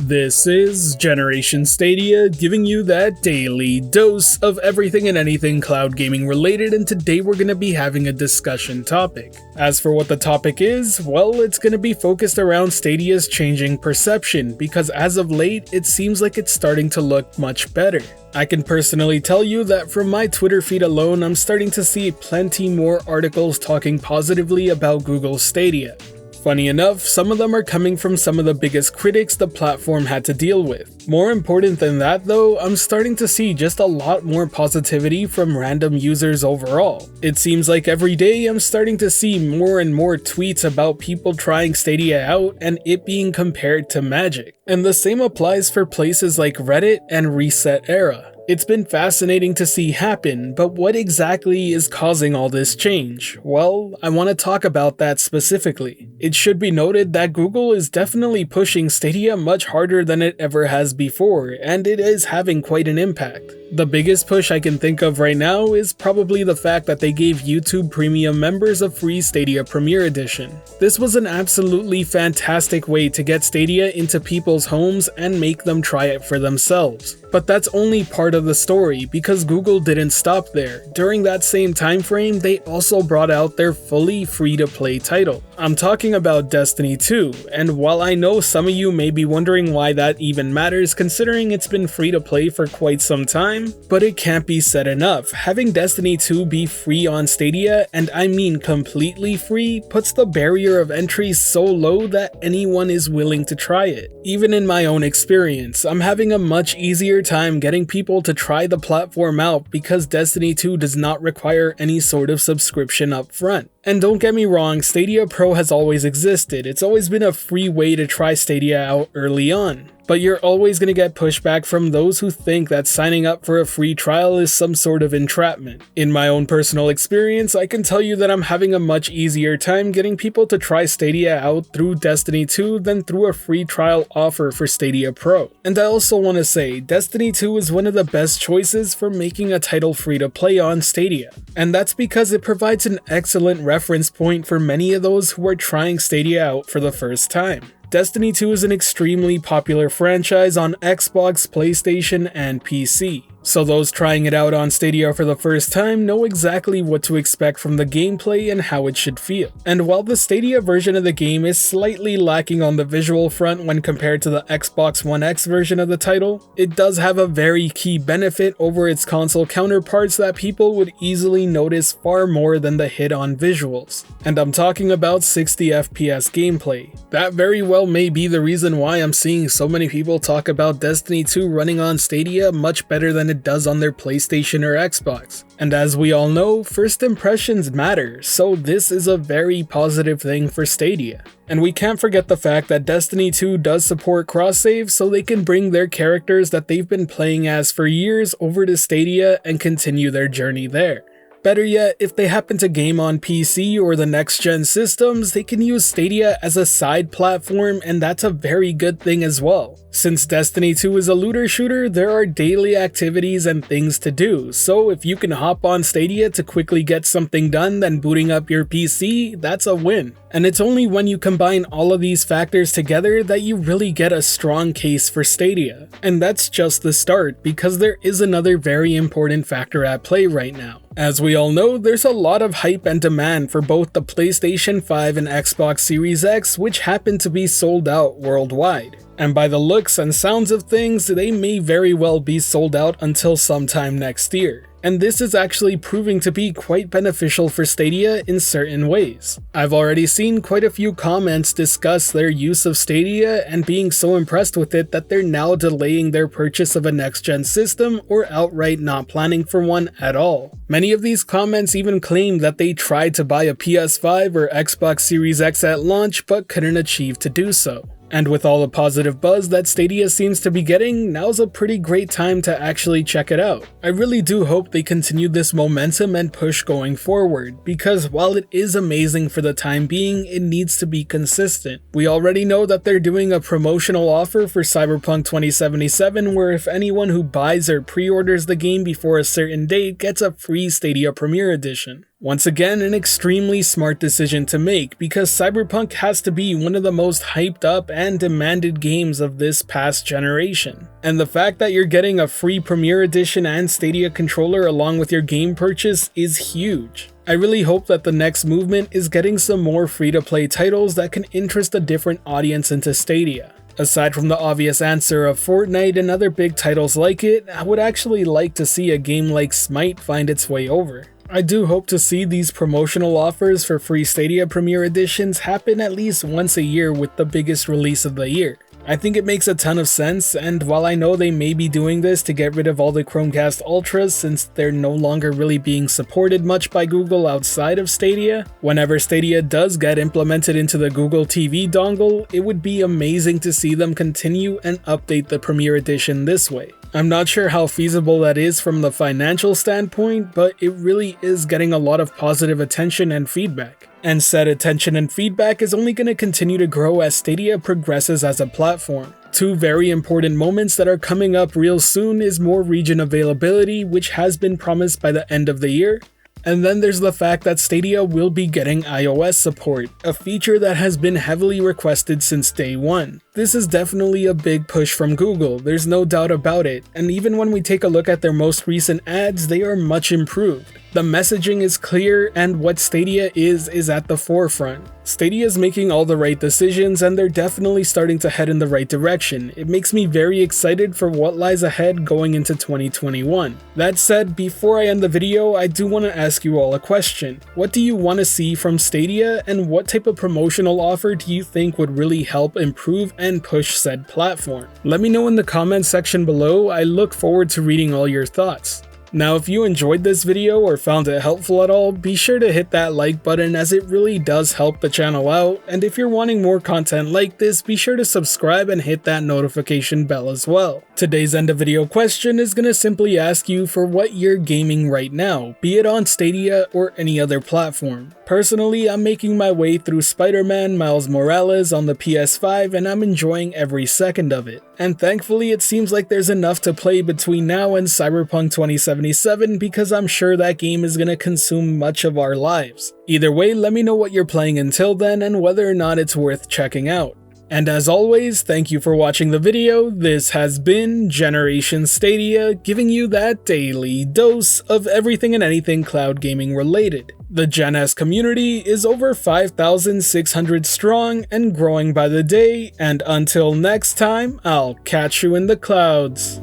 This is Generation Stadia, giving you that daily dose of everything and anything cloud gaming related, and today we're going to be having a discussion topic. As for what the topic is, well, it's going to be focused around Stadia's changing perception, because as of late, it seems like it's starting to look much better. I can personally tell you that from my Twitter feed alone, I'm starting to see plenty more articles talking positively about Google Stadia. Funny enough, some of them are coming from some of the biggest critics the platform had to deal with. More important than that though, I'm starting to see just a lot more positivity from random users overall. It seems like every day I'm starting to see more and more tweets about people trying Stadia out and it being compared to Magic. And the same applies for places like Reddit and Reset Era. It's been fascinating to see happen, but what exactly is causing all this change? Well, I want to talk about that specifically. It should be noted that Google is definitely pushing Stadia much harder than it ever has before, and it is having quite an impact. The biggest push I can think of right now is probably the fact that they gave YouTube Premium members a free Stadia Premier Edition. This was an absolutely fantastic way to get Stadia into people's homes and make them try it for themselves. But that's only part of the story, because Google didn't stop there. During that same time frame, they also brought out their fully free-to-play title. I'm talking about Destiny 2, and while I know some of you may be wondering why that even matters considering it's been free-to-play for quite some time, but it can't be said enough. Having Destiny 2 be free on Stadia, and I mean completely free, puts the barrier of entry so low that anyone is willing to try it. Even in my own experience, I'm having a much easier time getting people to try the platform out because Destiny 2 does not require any sort of subscription up front. And don't get me wrong, Stadia Pro has always existed. It's always been a free way to try Stadia out early on. But you're always going to get pushback from those who think that signing up for a free trial is some sort of entrapment. In my own personal experience, I can tell you that I'm having a much easier time getting people to try Stadia out through Destiny 2 than through a free trial offer for Stadia Pro. And I also want to say, Destiny 2 is one of the best choices for making a title free to play on Stadia. And that's because it provides an excellent reference point for many of those who are trying Stadia out for the first time. Destiny 2 is an extremely popular franchise on Xbox, PlayStation, and PC. So those trying it out on Stadia for the first time know exactly what to expect from the gameplay and how it should feel. And while the Stadia version of the game is slightly lacking on the visual front when compared to the Xbox One X version of the title, it does have a very key benefit over its console counterparts that people would easily notice far more than the hit-on visuals. And I'm talking about 60 FPS gameplay. That very well may be the reason why I'm seeing so many people talk about Destiny 2 running on Stadia much better than it does on their PlayStation or Xbox. And as we all know, first impressions matter, so this is a very positive thing for Stadia. And we can't forget the fact that Destiny 2 does support cross-save, so they can bring their characters that they've been playing as for years over to Stadia and continue their journey there. Better yet, if they happen to game on PC or the next-gen systems, they can use Stadia as a side platform, and that's a very good thing as well. Since Destiny 2 is a looter shooter, there are daily activities and things to do, so if you can hop on Stadia to quickly get something done then booting up your PC, that's a win. And it's only when you combine all of these factors together that you really get a strong case for Stadia. And that's just the start, because there is another very important factor at play right now. As we all know, there's a lot of hype and demand for both the PlayStation 5 and Xbox Series X, which happen to be sold out worldwide. And by the looks and sounds of things, they may very well be sold out until sometime next year. And this is actually proving to be quite beneficial for Stadia in certain ways. I've already seen quite a few comments discuss their use of Stadia and being so impressed with it that they're now delaying their purchase of a next-gen system or outright not planning for one at all. Many of these comments even claim that they tried to buy a PS5 or Xbox Series X at launch but couldn't achieve to do so. And with all the positive buzz that Stadia seems to be getting, now's a pretty great time to actually check it out. I really do hope they continue this momentum and push going forward, because while it is amazing for the time being, it needs to be consistent. We already know that they're doing a promotional offer for Cyberpunk 2077 where if anyone who buys or pre-orders the game before a certain date gets a free Stadia Premier Edition. Once again, an extremely smart decision to make, because Cyberpunk has to be one of the most hyped up and demanded games of this past generation. And the fact that you're getting a free Premier Edition and Stadia controller along with your game purchase is huge. I really hope that the next movement is getting some more free-to-play titles that can interest a different audience into Stadia. Aside from the obvious answer of Fortnite and other big titles like it, I would actually like to see a game like Smite find its way over. I do hope to see these promotional offers for free Stadia Premier Editions happen at least once a year with the biggest release of the year. I think it makes a ton of sense, and while I know they may be doing this to get rid of all the Chromecast Ultras since they're no longer really being supported much by Google outside of Stadia, whenever Stadia does get implemented into the Google TV dongle, it would be amazing to see them continue and update the Premier Edition this way. I'm not sure how feasible that is from the financial standpoint, but it really is getting a lot of positive attention and feedback. And said attention and feedback is only going to continue to grow as Stadia progresses as a platform. Two very important moments that are coming up real soon is more region availability, which has been promised by the end of the year. And then there's the fact that Stadia will be getting iOS support, a feature that has been heavily requested since day one. This is definitely a big push from Google, there's no doubt about it, and even when we take a look at their most recent ads, they are much improved. The messaging is clear, and what Stadia is at the forefront. Stadia is making all the right decisions, and they're definitely starting to head in the right direction. It makes me very excited for what lies ahead going into 2021. That said, before I end the video, I do want to ask you all a question. What do you want to see from Stadia, and what type of promotional offer do you think would really help improve and push said platform? Let me know in the comments section below. I look forward to reading all your thoughts. Now, if you enjoyed this video or found it helpful at all, be sure to hit that like button as it really does help the channel out, and if you're wanting more content like this, be sure to subscribe and hit that notification bell as well. Today's end of video question is going to simply ask you for what you're gaming right now, be it on Stadia or any other platform. Personally, I'm making my way through Spider-Man Miles Morales on the PS5 and I'm enjoying every second of it. And thankfully it seems like there's enough to play between now and Cyberpunk 2077 because I'm sure that game is going to consume much of our lives. Either way, let me know what you're playing until then and whether or not it's worth checking out. And as always, thank you for watching the video. This has been Generation Stadia, giving you that daily dose of everything and anything cloud gaming related. The Gen S community is over 5,600 strong and growing by the day, and until next time, I'll catch you in the clouds.